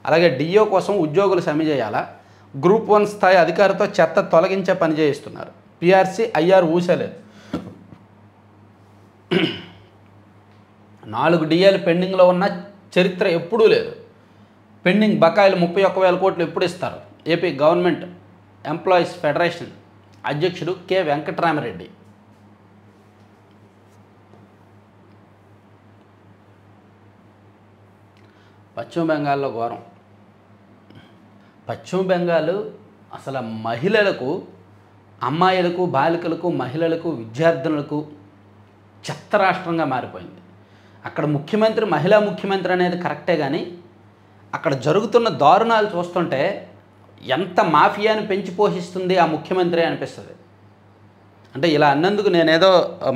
Speaker 1: అలాగే డిఓ కోసం ఉద్యోగులు సమ్మె చేయాలా. గ్రూప్ 1 స్థాయి అధికారితో చెత్త తొలగించే పని చేయిస్తున్నారు. PRC, IR ఊసలేదు. 4 డిఏలు పెండింగ్లో ఉన్న చరిత్ర ఎప్పుడూ లేదు. పెండింగ్ బకాయిలు 31,000 కోట్లు ఎప్పుడు ఇస్తారు? ఏపీ గవర్నమెంట్ ఎంప్లాయీస్ ఫెడరేషన్ అధ్యక్షుడు కె వెంకటరామరెడ్డి. పశ్చిమ బెంగాల్లో ఘోరం. పశ్చిమ బెంగాల్ అసలు మహిళలకు, అమ్మాయిలకు, బాలికలకు, మహిళలకు, విద్యార్థులకు చెత్త రాష్ట్రంగా మారిపోయింది. అక్కడ ముఖ్యమంత్రి మహిళా ముఖ్యమంత్రి అనేది కరెక్టే, కానీ అక్కడ జరుగుతున్న దారుణాలు చూస్తుంటే ఎంత మాఫియాని పెంచి పోషిస్తుంది ఆ ముఖ్యమంత్రి అనిపిస్తుంది. అంటే ఇలా అన్నందుకు నేనేదో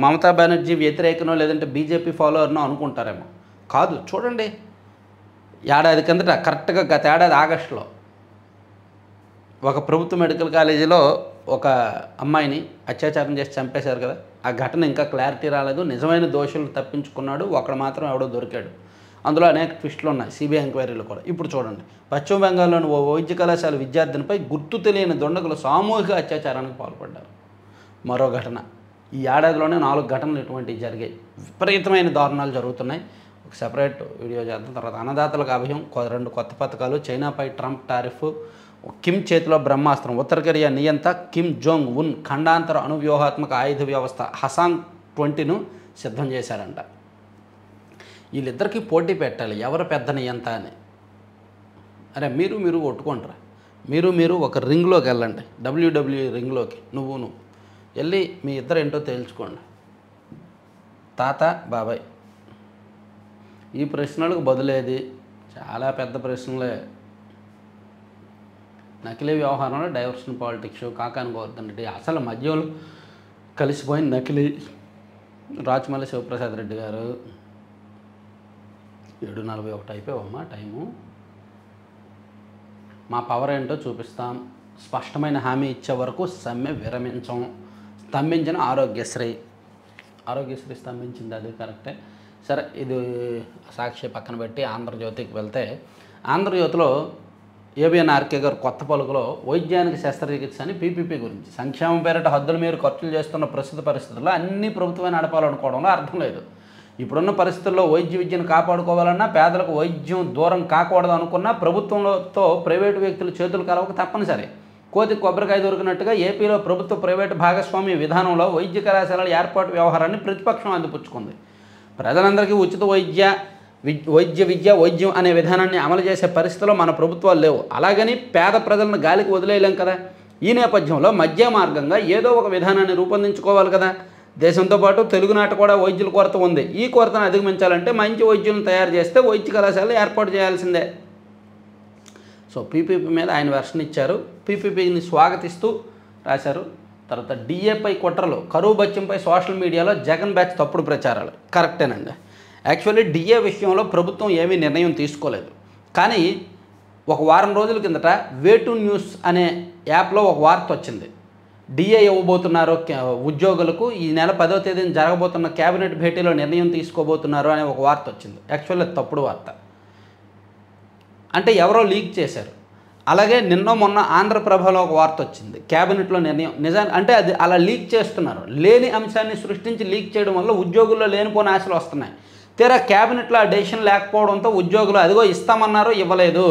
Speaker 1: మమతా బెనర్జీ వ్యతిరేకనో లేదంటే బీజేపీ ఫాలోవర్నో అనుకుంటారేమో. కాదు, చూడండి. ఏడాది కిందట కరెక్ట్గా గత ఏడాది ఆగస్టులో ఒక ప్రభుత్వ మెడికల్ కాలేజీలో ఒక అమ్మాయిని అత్యాచారం చేసి చంపేశారు కదా. ఆ ఘటన ఇంకా క్లారిటీ రాలేదు. నిజమైన దోషులు తప్పించుకున్నాడు, ఒకడు మాత్రం ఎవడో దొరికాడు. అందులో అనేక ట్విస్టులు ఉన్నాయి, సిబిఐ ఎంక్వైరీలు కూడా. ఇప్పుడు చూడండి, పశ్చిమ బెంగాల్లోని ఓ వైద్య కళాశాల విద్యార్థినిపై గుర్తు తెలియని దుండగులు సామూహిక అత్యాచారానికి పాల్పడ్డారు. మరో ఘటన. ఈ ఏడాదిలోనే 4 ఘటనలు ఇటువంటివి జరిగాయి. విపరీతమైన దారుణాలు జరుగుతున్నాయి. ఒక సెపరేట్ వీడియో చేద్దాం. తర్వాత అన్నదాతలకు అభయం, 2 కొత్త పథకాలు, చైనాపై ట్రంప్ టారిఫ్, కిమ్ చేతిలో బ్రహ్మాస్త్రం, ఉత్తర కొరియా నియంత కిమ్ జోంగ్ ఉన్ ఖండాంతర అణువ్యూహాత్మక ఆయుధ వ్యవస్థ హసాంగ్ 20ను సిద్ధం చేశారంట. వీళ్ళిద్దరికీ పోటీ పెట్టాలి, ఎవరు పెద్ద నియంత అని. అరే మీరు కొట్టుకుంటారా, మీరు ఒక రింగ్లోకి వెళ్ళండి, WWE రింగ్లోకి నువ్వు వెళ్ళి మీ ఇద్దరు ఏంటో తేల్చుకోండి. తాత బాబాయ్. ఈ ప్రశ్నలకు బదులేది చాలా పెద్ద ప్రశ్నలే. నకిలీ వ్యవహారంలో డైవర్షన్ పాలిటిక్స్, కాకాని గోవర్ధన్ రెడ్డి అసలు మధ్యలో కలిసిపోయిన నకిలీ రాచమల్లి శివప్రసాద్ రెడ్డి గారు. 7:41 అయిపోయావమ్మా టైము. మా పవర్ ఏంటో చూపిస్తాం, స్పష్టమైన హామీ ఇచ్చే వరకు సమ్మె విరమించం. స్తంభించిన ఆరోగ్యశ్రీ స్తంభించింది, అది కరెక్టే. సరే, ఇది సాక్షి పక్కన పెట్టి ఆంధ్రజ్యోతికి వెళ్తే, ఆంధ్రజ్యోతిలో ఏబిఎన్ ఆర్కే గారు కొత్త పలుకులో వైద్యానికి శస్త్రచికిత్స అని పీపీపీ గురించి, సంక్షేమం పేరిట హద్దుల మేర ఖర్చులు చేస్తున్న ప్రస్తుత పరిస్థితుల్లో అన్ని ప్రభుత్వమే నడపాలనుకోవడంలో అర్థం లేదు. ఇప్పుడున్న పరిస్థితుల్లో వైద్య విద్యను కాపాడుకోవాలన్నా, పేదలకు వైద్యం దూరం కాకూడదు అనుకున్నా ప్రభుత్వంతో ప్రైవేటు వ్యక్తులు చేతులు కలవక తప్పనిసరి. కోతి కొబ్బరికాయ దొరికినట్టుగా ఏపీలో ప్రభుత్వ ప్రైవేటు భాగస్వామ్య విధానంలో వైద్య కళాశాలల ఏర్పాటు వ్యవహారాన్ని ప్రతిపక్షం అందిపుచ్చుకుంది. ప్రజలందరికీ ఉచిత వైద్యం అనే విధానాన్ని అమలు చేసే పరిస్థితిలో మన ప్రభుత్వాలు లేవు. అలాగని పేద ప్రజలను గాలికి వదిలేయలేం కదా. ఈ నేపథ్యంలో మధ్య మార్గంగా ఏదో ఒక విధానాన్ని రూపొందించుకోవాలి కదా. దేశంతో పాటు తెలుగునాట కూడా వైద్యుల కొరత ఉంది. ఈ కొరతను అధిగమించాలంటే మంచి వైద్యులను తయారు చేస్తే వైద్య కళాశాలలు ఏర్పాటు చేయాల్సిందే. సో పీపీపీ మీద ఆయన వెర్షన్ ఇచ్చారు, పీపీపీని స్వాగతిస్తూ రాశారు. తర్వాత డిఏపై కుట్రలు, కరువు బత్యంపై సోషల్ మీడియాలో జగన్ బ్యాచ్ తప్పుడు ప్రచారాలు. కరెక్టేనండి. యాక్చువల్లీ డిఏ విషయంలో ప్రభుత్వం ఏమీ నిర్ణయం తీసుకోలేదు. కానీ ఒక వారం రోజుల కిందట వేటు న్యూస్ అనే యాప్లో ఒక వార్త వచ్చింది. డిఏ ఇవ్వబోతున్నారు ఉద్యోగులకు, ఈ నెల 10వ తేదీన జరగబోతున్న క్యాబినెట్ భేటీలో నిర్ణయం తీసుకోబోతున్నారు అనే ఒక వార్త వచ్చింది. యాక్చువల్లీ తప్పుడు వార్త, అంటే ఎవరో లీక్ చేశారు. అలాగే మొన్న ఆంధ్రప్రభలో ఒక వార్త వచ్చింది, క్యాబినెట్లో నిర్ణయం. నిజానికి అంటే అది అలా లీక్ చేస్తున్నారు. లేని అంశాన్ని సృష్టించి లీక్ చేయడం వల్ల ఉద్యోగుల్లో లేనిపోని ఆశలు వస్తున్నాయి. తీరా క్యాబినెట్లో ఆ డెసిషన్ లేకపోవడంతో ఉద్యోగులు అదిగో ఇస్తామన్నారు, ఇవ్వలేదు,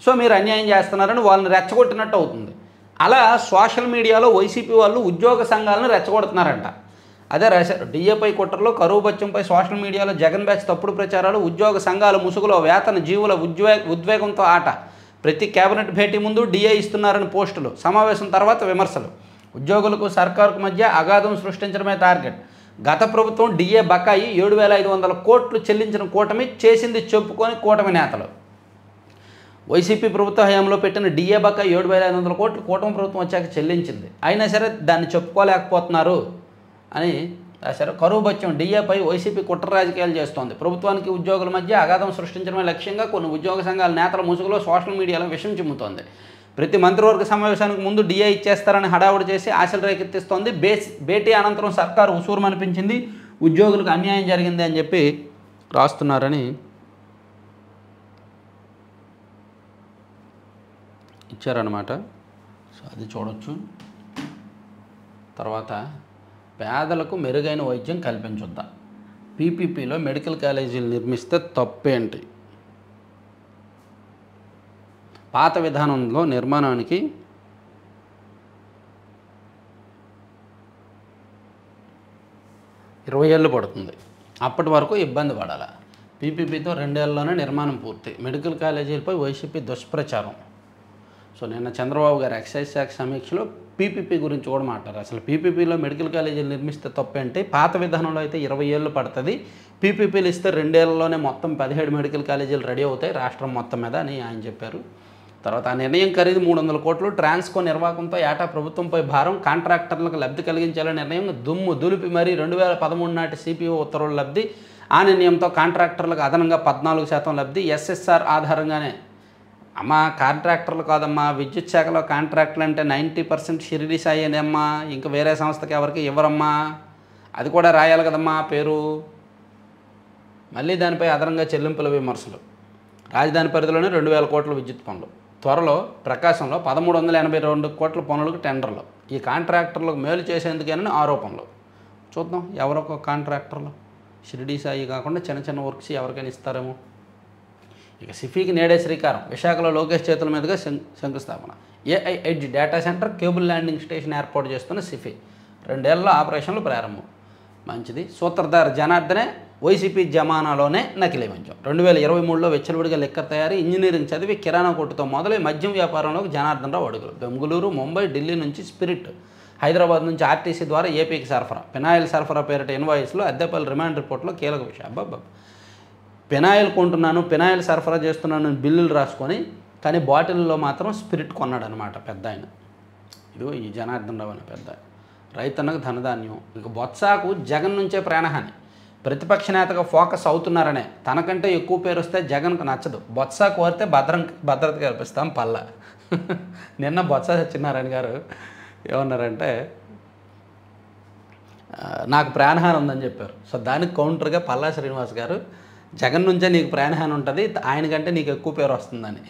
Speaker 1: సో మీరు అన్యాయం చేస్తున్నారని వాళ్ళని రెచ్చగొట్టినట్టు అవుతుంది. అలా సోషల్ మీడియాలో వైసీపీ వాళ్ళు ఉద్యోగ సంఘాలను రెచ్చగొడుతున్నారంట. అదే రాశారు, డిఏపై కుట్రలో, కరువు బత్యంపై సోషల్ మీడియాలో జగన్ బ్యాచ్ తప్పుడు ప్రచారాలు, ఉద్యోగ సంఘాల ముసుగులో వేతన జీవుల ఉద్వేగంతో ఆట, ప్రతి కేబినెట్ భేటీ ముందు డిఏ ఇస్తున్నారని పోస్టులు, సమావేశం తర్వాత విమర్శలు, ఉద్యోగులకు సర్కారుకు మధ్య అగాధం సృష్టించడమే టార్గెట్. గత ప్రభుత్వం డిఏ బకాయి 7,500 కోట్లు చెల్లించిన కూటమి చేసింది చెప్పుకొని కూటమి నేతలు. వైసీపీ ప్రభుత్వ హయాంలో పెట్టిన డిఏ బకాయి 7,500 కోట్లు కూటమి ప్రభుత్వం వచ్చాక చెల్లించింది. అయినా సరే దాన్ని చెప్పుకోలేకపోతున్నారు అని రాశారు. కరువు బత్యం, డిఏపై వైసీపీ కుట్ర రాజకీయాలు చేస్తోంది. ప్రభుత్వానికి ఉద్యోగుల మధ్య అగాధం సృష్టించడమే లక్ష్యంగా కొన్ని ఉద్యోగ సంఘాల నేతల ముసుగులో సోషల్ మీడియాలో విషం చిమ్ముతోంది. ప్రతి మంత్రివర్గ సమావేశానికి ముందు డిఏ ఇచ్చేస్తారని హడావుడి చేసి ఆశలు రేకెత్తిస్తోంది. భేటీ అనంతరం సర్కారు ఉసూరుమనిపించింది, ఉద్యోగులకు అన్యాయం జరిగింది అని చెప్పి రాస్తున్నారని ఇచ్చారన్నమాట. సో అది చూడొచ్చు. తర్వాత పేదలకు మెరుగైన వైద్యం కల్పించొద్దా, పీపీపీలో మెడికల్ కాలేజీలు నిర్మిస్తే తప్పేంటి, పాత విధానంలో నిర్మాణానికి 20 ఏళ్ళు పడుతుంది, అప్పటి వరకు ఇబ్బంది పడాలి. పీపీపీతో 2 ఏళ్లలోనే నిర్మాణం పూర్తి. మెడికల్ కాలేజీలపై వైసీపీ దుష్ప్రచారం. సో నిన్న చంద్రబాబు గారు ఎక్సైజ్ శాఖ సమీక్షలో పీపీపీ గురించి కూడా మాట్లాడారు. అసలు పీపీపీలో మెడికల్ కాలేజీలు నిర్మిస్తే తప్పేంటి, పాత విధానంలో అయితే 20 ఏళ్ళు పడుతుంది, పీపీపీలు ఇస్తే 2 ఏళ్లలోనే మొత్తం 17 మెడికల్ కాలేజీలు రెడీ అవుతాయి రాష్ట్రం మొత్తం మీద అని ఆయన చెప్పారు. తర్వాత ఆ నిర్ణయం ఖరీదు 300 కోట్లు, ట్రాన్స్కో నిర్వాహకంతో ఏటా ప్రభుత్వంపై భారం, కాంట్రాక్టర్లకు లబ్ధి కలిగించాలనే నిర్ణయం దుమ్ము దులిపి మరీ 2013 నాటి సిపిఓ ఉత్తర్వుల లబ్ధి. ఆ నిర్ణయంతో కాంట్రాక్టర్లకు అదనంగా 14% లబ్ధి. ఎస్ఎస్ఆర్ ఆధారంగానే అమ్మా, కాంట్రాక్టర్లు కాదమ్మా, విద్యుత్ శాఖలో కాంట్రాక్టులు అంటే 90% షిరిడి సాయేనమ్మా, ఇంకా వేరే సంస్థకి ఎవరికి ఇవ్వరమ్మా, అది కూడా రాయాలి కదమ్మా పేరు. మళ్ళీ దానిపై అదనంగా చెల్లింపుల విమర్శలు. రాజధాని పరిధిలోనే 2,000 కోట్ల విద్యుత్ పనులు, త్వరలో ప్రకాశంలో 1,382 కోట్ల పనులకు టెండర్లు, ఈ కాంట్రాక్టర్లకు మేలు చేసేందుకేనని ఆరోపణలు. చూద్దాం ఎవరొక కాంట్రాక్టర్లు షిరిడీ సాయి కాకుండా చిన్న చిన్న వర్క్స్ ఎవరికైనా ఇస్తారేమో. ఇక సిఫీకి నేడే శ్రీకారం. విశాఖలో లోకేష్ చేతుల మీదుగా శంకుస్థాపన. AI edge data centre, cable landing station ఏర్పాటు చేస్తున్న సిఫీ 2 ఏళ్లలో ఆపరేషన్లు ప్రారంభం. మంచిది. సూత్రధార జనార్దనే వైసీపీ జమానాలోనే నకిలీ మద్యం. 2023లో వెచ్చలవిడిగా లిక్కర్ తయారీ, ఇంజనీరింగ్ చదివి కిరాణా కొట్టుతో మొదలై మద్యం వ్యాపారంలోకి జనార్దన్ రావు అడుగులు. బెంగళూరు, ముంబై, ఢిల్లీ నుంచి స్పిరిట్, హైదరాబాద్ నుంచి ఆర్టీసీ ద్వారా ఏపీకి సరఫరా. పెనాయిల్ సరఫరా పేరిట ఇన్వాయిస్లు, అద్దెపల్లి రిమాండ్ రిపోర్ట్లో కీలక విషయం. అబ్బాబ్బా, పెనాయిల్ కొంటున్నాను, పెనాయిల్ సరఫరా చేస్తున్నాను బిల్లులు రాసుకొని, కానీ బాటిల్లో మాత్రం స్పిరిట్ కొన్నాడు అనమాట పెద్ద ఆయన. ఇదిగో ఈ జనార్దన్ రావు అనే పెద్ద రైతన్నకు ధనధాన్యం. ఇక బొత్సాకు జగన్ నుంచే ప్రాణహాని. ప్రతిపక్ష నేతగా ఫోకస్ అవుతున్నారనే, తనకంటే ఎక్కువ పేరు వస్తే జగన్కు నచ్చదు. బొత్స కోరితే భద్రత కల్పిస్తాం పల్లా. నిన్న బొత్స సత్యనారాయణ గారు ఏమన్నారంటే నాకు ప్రాణహాని ఉందని చెప్పారు. సో దానికి కౌంటర్గా పల్లా శ్రీనివాస్ గారు జగన్ నుంచే నీకు ప్రాణహాని ఉంటుంది, ఆయన కంటే నీకు ఎక్కువ పేరు వస్తుందని.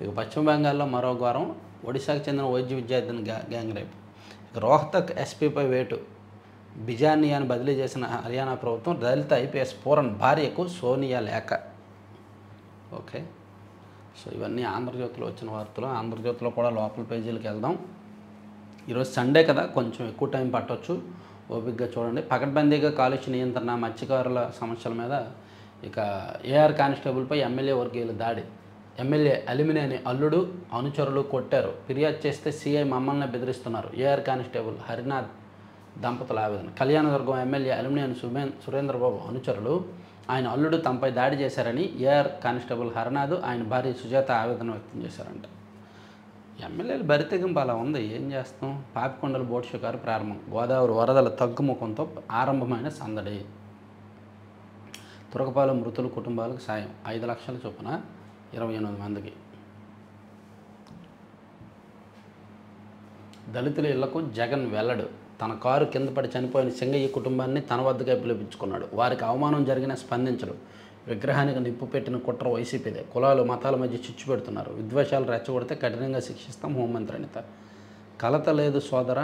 Speaker 1: ఇక పశ్చిమ బెంగాల్లో మరో ఘోరం. ఒడిశాకు చెందిన వైద్య విద్యార్థిని గ్యాంగ్ రేప్. ఇక రోహ్తక్ ఎస్పీపై వేటు. బిజానియాను బదిలీ చేసిన హర్యానా ప్రభుత్వం దళిత ఐపీఎస్ పూరన్ భార్యకు సోనియా లేఖ. ఓకే, సో ఇవన్నీ ఆంధ్రజ్యోతిలో వచ్చిన వార్తలు. ఆంధ్రజ్యోతిలో కూడా లోపల పేజీలకు వెళ్దాం. ఈరోజు సండే కదా, కొంచెం ఎక్కువ టైం పట్టవచ్చు, ఓపికగా చూడండి. పకడ్బందీగా కాలుష్య నియంత్రణ, మత్స్యకారుల సమస్యల మీద. ఇక ఏఆర్ కానిస్టేబుల్పై ఎమ్మెల్యే వర్గీయుల దాడి. ఎమ్మెల్యే అలిమినేని అల్లుడు అనుచరులు కొట్టారు. ఫిర్యాదు చేస్తే సీఐ మమ్మల్ని బెదిరిస్తున్నారు. ఏఆర్ కానిస్టేబుల్ హరినాథ్ దంపతుల ఆవేదన. కళ్యాణదుర్గం ఎమ్మెల్యే అలిమినేని సురేంద్రబాబు అనుచరులు ఆయన అల్లుడు తమపై దాడి చేశారని ఏఆర్ కానిస్టేబుల్ హరినాథ్, ఆయన భార్య సుజాత ఆవేదన వ్యక్తం చేశారంట. ఎమ్మెల్యేలు బరితెగింపు అలా ఉంది, ఏం చేస్తాం. పాపికొండల బోట్ షికారు ప్రారంభం. గోదావరి వరదల తగ్గుముఖంతో ఆరంభమైన సందడి. తురకపాలెం మృతుల కుటుంబాలకు సాయం 5 లక్షల చొప్పున 28 మందికి. దళితుల ఇళ్లకు జగన్ వెల్లడు. తన కారు కింద పడి చనిపోయిన సింగయ్య కుటుంబాన్ని తన వద్దకే పిలిపించుకున్నాడు. వారికి అవమానం జరిగిన స్పందించడు. విగ్రహానికి నిప్పు పెట్టిన కుట్ర వైసీపీదే. కులాలు మతాల మధ్య చిచ్చు పెడుతున్నారు. విద్వేషాలు రెచ్చగొడితే కఠినంగా శిక్షిస్తాం హోంమంత్రి అనిత. కలత లేదు సోదర,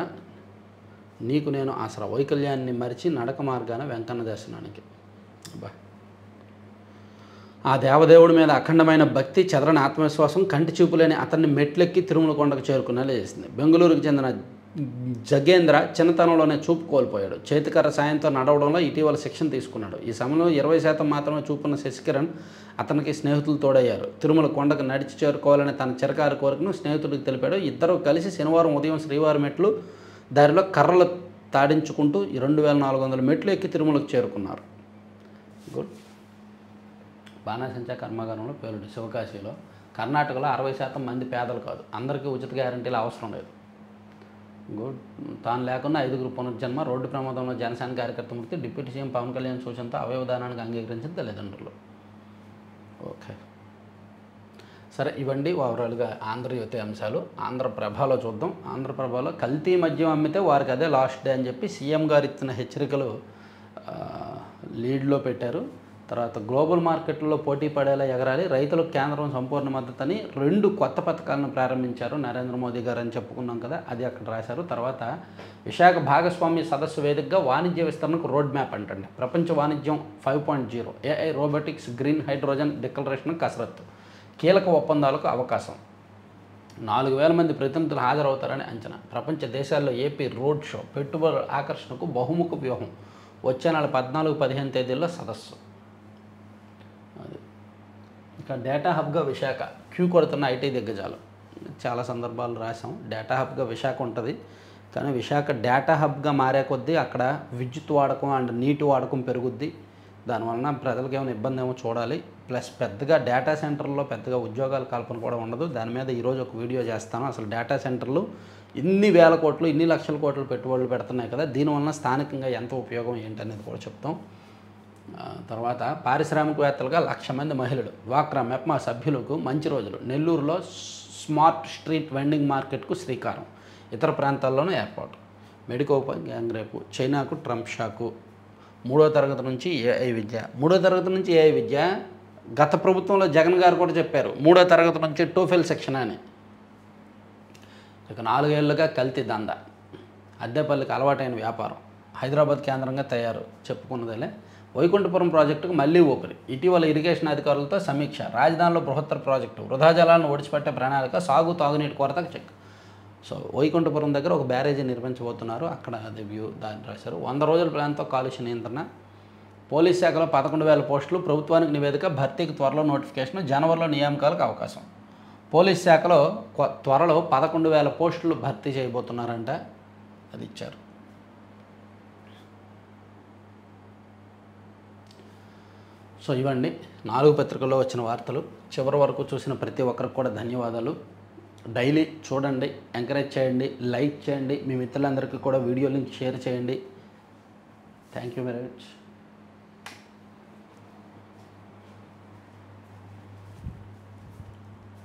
Speaker 1: నీకు నేను ఆసరా. వైకల్యాన్ని మరిచి నడక మార్గాన వెంకన్న దర్శనానికి. అబ్బా, ఆ దేవదేవుడి మీద అఖండమైన భక్తి, చెదరని ఆత్మవిశ్వాసం కంటి చూపులేని అతన్ని మెట్లెక్కి తిరుమల కొండకు చేరుకునేలా చేసింది. బెంగళూరుకు చెందిన జగేంద్ర చిన్నతనంలోనే చూపు కోల్పోయాడు. చేతికర్ర సాయంతో నడవడంలో ఇటీవల శిక్షణ తీసుకున్నాడు. ఈ సమయంలో 20% మాత్రమే చూపున్న శశికిరణ్ అతనికి స్నేహితులు తోడయ్యారు. తిరుమల కొండకు నడిచి చేరుకోవాలని తన చిరకారు కోరికను స్నేహితుడికి తెలిపాడు. ఇద్దరు కలిసి శనివారం ఉదయం శ్రీవారి మెట్లు దారిలో కర్రలు తాడించుకుంటూ 2400 మెట్లు ఎక్కి తిరుమలకు చేరుకున్నారు. గుడ్. బాణాసంచా కర్మాగారంలో పేలుడు. శివకాశిలో. కర్ణాటకలో 60% మంది పేదలు కాదు. అందరికీ ఉచిత గ్యారంటీలు అవసరం లేదు. గుడ్. తాను లేకుండా 5గురు పునర్జన్మ. రోడ్డు ప్రమాదంలో జనసేన కార్యకర్త మృతి. డిప్యూటీ సీఎం పవన్ కళ్యాణ్ సూచనతో అవయవదానానికి అంగీకరించిన తల్లిదండ్రులు. ఓకే, సరే, ఇవ్వండి ఓవరాల్గా ఆంధ్రజ్యోతి అంశాలు. ఆంధ్రప్రభలో చూద్దాం. ఆంధ్రప్రభలో కల్తీ మద్యం అమ్మితే వారికి అదే లాస్ట్ డే అని చెప్పి సీఎం గారు ఇచ్చిన హెచ్చరికలు లీడ్లో పెట్టారు. తర్వాత గ్లోబల్ మార్కెట్లో పోటీ పడేలా ఎగరాలి, రైతులకు కేంద్రం సంపూర్ణ మద్దతని 2 కొత్త పథకాలను ప్రారంభించారు నరేంద్ర మోదీ గారు అని చెప్పుకున్నాం కదా, అది అక్కడ రాశారు. తర్వాత విశాఖ భాగస్వామ్య సదస్సు వేదికగా వాణిజ్య విస్తరణకు రోడ్ మ్యాప్ అంటండి. ప్రపంచ వాణిజ్యం 5.0, AI, robotics, green hydrogen declaration కసరత్తు. కీలక ఒప్పందాలకు అవకాశం. 4000 మంది ప్రతినిధులు హాజరవుతారని అంచనా. ప్రపంచ దేశాల్లో ఏపీ రోడ్ షో. పెట్టుబడుల ఆకర్షణకు బహుముఖ వ్యూహం. వచ్చే నెల 14-15 తేదీల్లో సదస్సు. అది ఇక డేటా హబ్గా విశాఖ. క్యూ కొడుతున్న ఐటీ దిగ్గజాలు. చాలా సందర్భాలు రాసాం. డేటా హబ్గా విశాఖ ఉంటుంది, కానీ విశాఖ డేటా హబ్గా మారే కొద్దీ అక్కడ విద్యుత్ వాడకం అండ్ నీటి వాడకం పెరుగుద్ది. దానివలన ప్రజలకు ఏమైనా ఇబ్బంది ఏమో చూడాలి. ప్లస్ పెద్దగా డేటా సెంటర్లో పెద్దగా ఉద్యోగాల కల్పన కూడా ఉండదు. దాని మీద ఈరోజు ఒక వీడియో చేస్తాను. అసలు డేటా సెంటర్లు ఇన్ని వేల కోట్లు, ఇన్ని లక్షల కోట్లు పెట్టుబడులు పెడుతున్నాయి కదా, దీనివలన స్థానికంగా ఎంత ఉపయోగం ఏంటనేది కూడా చెప్తాం. తర్వాత పారిశ్రామికవేత్తలుగా 1,00,000 మంది మహిళలు. డ్వాక్రా మెప్మా సభ్యులకు మంచి రోజులు. నెల్లూరులో స్మార్ట్ స్ట్రీట్ వెండింగ్ మార్కెట్కు శ్రీకారం. ఇతర ప్రాంతాల్లోనూ ఏర్పాటు. మెడికోపై గ్యాంగ్ రేపు. చైనాకు ట్రంప్ షాకు. 3వ తరగతి నుంచి ఏఐ విద్య. 3వ తరగతి నుంచి ఏఐ విద్య గత ప్రభుత్వంలో జగన్ గారు కూడా చెప్పారు 3వ తరగతి నుంచి టోఫెల్ సెక్షన్ అని. ఇక 4 ఏళ్లుగా కల్తీ దందా. అద్దెపల్లికి అలవాటైన వ్యాపారం. హైదరాబాద్ కేంద్రంగా తయారు చెప్పుకున్నదేలే. వైకుంఠపురం ప్రాజెక్టుకు మళ్లీ ఊపిరి. ఇటీవల ఇరిగేషన్ అధికారులతో సమీక్ష. రాజధానిలో బృహత్తర ప్రాజెక్టు. వృధా జలాలను ఒడిచిపెట్టే ప్రణాళిక. సాగు తాగునీటి కొరతకు చెక్. సో వైకుంఠపురం దగ్గర ఒక బ్యారేజీ నిర్మించబోతున్నారు. అక్కడ అది వ్యూ దాన్ని రాశారు. 100 రోజుల ప్లాన్తో కాలుష్య నియంత్రణ. పోలీస్ శాఖలో 11,000 పోస్టులు. ప్రభుత్వానికి నివేదిక. భర్తీకి త్వరలో నోటిఫికేషన్. జనవరిలో నియామకాలకు అవకాశం. పోలీస్ శాఖలో త్వరలో 11,000 పోస్టులు భర్తీ చేయబోతున్నారంట. అది ఇచ్చారు. సో ఇవండి 4 పత్రికల్లో వచ్చిన వార్తలు. చివరి వరకు చూసిన ప్రతి ఒక్కరికి కూడా ధన్యవాదాలు. డైలీ చూడండి, ఎంకరేజ్ చేయండి, లైక్ చేయండి, మీ మిత్రులందరికీ కూడా వీడియో లింక్ షేర్ చేయండి. Thank you very much.